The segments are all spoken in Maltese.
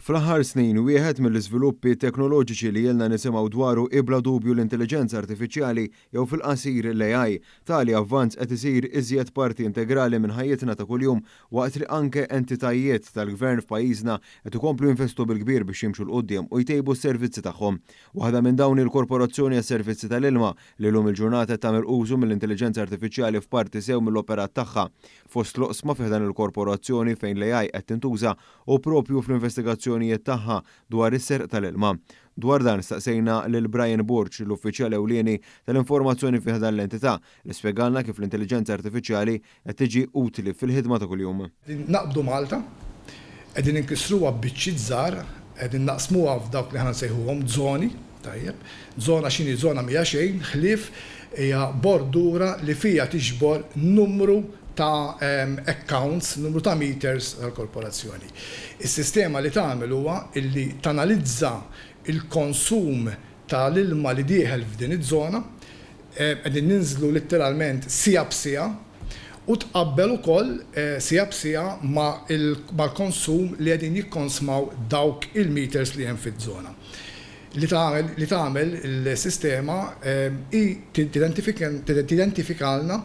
Fl-aħħar snin wieħed mill-iżviluppi teknoloġiċi li jelna nisimgħu dwaru ibla dubju l-intelligenza artifiċjali jew fil-qasir l-AI tali avvanz qed isir iżjed parti integrali minn ħajjitna ta' kuljum waqt li anke entitajiet tal-gvern f'pajjiżna qed ikomplu jinvestu bil-kbir biex jimxu l qudiem u jtejbu s-servizzi tagħhom. Waħda minn dawn il-korporazzjoni għas-servizzi tal-ilma li llum il-ġurnata tagħmel użu mill-intelligenza artifiċjali f'parti sew mill-operat tagħha fost loqsma fih dan il-korporazzjoni fejn l-AI qed tintuża u propju fl-investigazzjoni tagħha dwar is-serq tal-ilma. Dwar dan staqsejna lil Brian Burch, l-uffiċjal ewlieni tal-informazzjoni fih dan l-entità, li spjegalna kif l-intelligenza artifiċjali qed tiġi utili fil-ħidma ta' kuljum. Naqbdu Malta, qegħdin inkissruha biċċiet żgħar, qegħdin naqsmuha f'dawk li ħana nsejħuhom żoni, tajjeb, żona x'inhi żona mija xejn, ħlief hija bordura li fija tiġbor numru ta' accounts, numru ta' meters tal-korporazzjoni. Is-sistema li tagħmel huwa illi tanalizza il-konsum tal-ilma li dieħel f'din iż-żona, qegħdin ninżlu letteralment sija b'sija u tqabbel ukoll sija b'sija mal-konsum li qegħdin jikkonsmaw dawk il-meters li hemm fiż-żona. Li tagħmel il-sistema tidentifikalna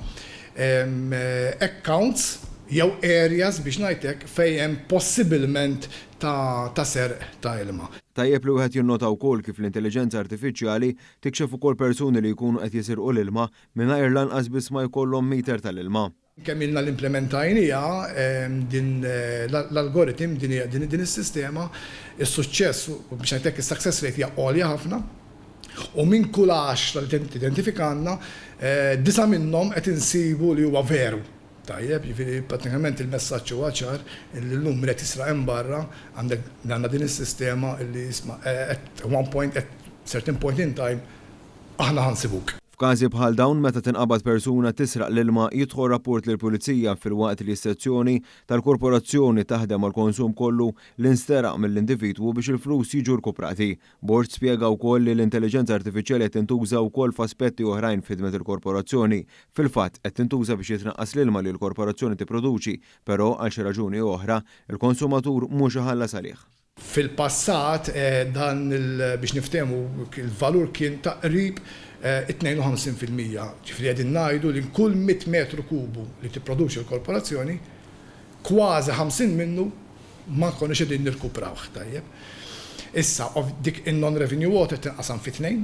accounts jew areas biex ngħidlek fejn hemm possibilment ta' serq ta' ilma. Tajjeb li wieħed jinnota wkoll kif l-intelligenza artifiċjali tikxef ukoll persuni li jkunu qed jisirqu l-ilma mingħajr lanqas biss ma jkollhom meter tal-ilma. Kemm ilna l-implementajnija din l-algoritm din is-sistema is-suċċess biex ngħidlek is-success rate hija għolja ħafna. U minn kull 10 li tidentifikanna, 9 minnhom qed insibu li huwa veru. Tajjeb, jiġifieri prattikament il-messaġġ huwa ċar li l-numri qed jisraq hemm barra għandna din is-sistema li jisma' at one point at certain point in time aħna ħansibuk. F'każi bħal dawn meta tinqabad persuna tisraq l-ilma jidħol rapport lill-pulizija filwaqt li s-sezzjoni tal-korporazzjoni taħdem għall-konsum kollu li nsteraq mill-individwu biex il-flus jiġu rkuprati. Bord spjega wkoll li l-intelligenza artifiċjali qed tintuża wkoll f'aspetti oħrajn f'ħidmet il-korporazzjoni. Fil-fatt qed tintuża biex jitnaqqas l-ilma li l-korporazzjoni tipproduċi, però għal xi raġuni oħra il-konsumatur mhux iħallas għalih. Fil-passat dan biex niftehmu il-valur kien taqrib 52%. Ġifri qegħdin ngħidu li kull 100 metru kubu li tipproduċi l-korporazzjoni, kważi 50 minnu ma nkunux qegħdin nirkuprawh, tajjeb. Issa dik in-non-revenue water tinqasam fi tnejn,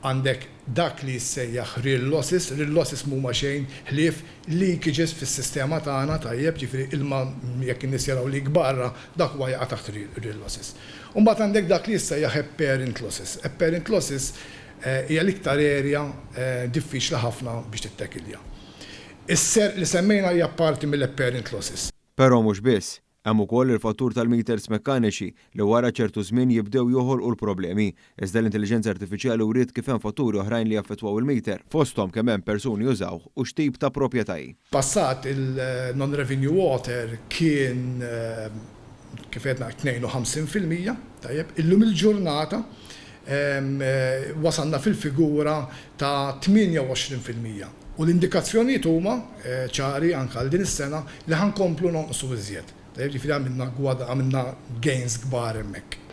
għandek dak li jissejjaħ real losses mhuma xejn ħlief leakages fis-sistema tagħna tajjeb, ġifieri ilma jekk in-nies jaraw li barra dak huwa jaqa' taħt real losses. U mbagħad għandek dak li jissejjaħ apparent losses. Apparent losses hija l-iktar area diffiċli ħafna biex tittekilja. Is-serq li semmejna hija parti mill-apparent losses. Però mhux biss. Hemm ukoll il-fattur tal-meters mekkaniċi li wara ċertu żmien jibdew joħolqu l-problemi. Iżda l-intelligenza artifiċjali wriet kif hemm fatturi oħrajn li jaffettwaw il-meter, fosthom kemm hemm persuni jużawh u x'tip ta' proprjetà hi. Passat il-non-revenue water kien kif qedna 52%, tajjeb, illum il-ġurnata wasalna fil-figura ta' 28%. U l-indikazzjonijiet huma ċari anke għal din is-sena li ħankomplu nonqsu iżjed. Ġifieri għamilna gains kbar hemmhekk.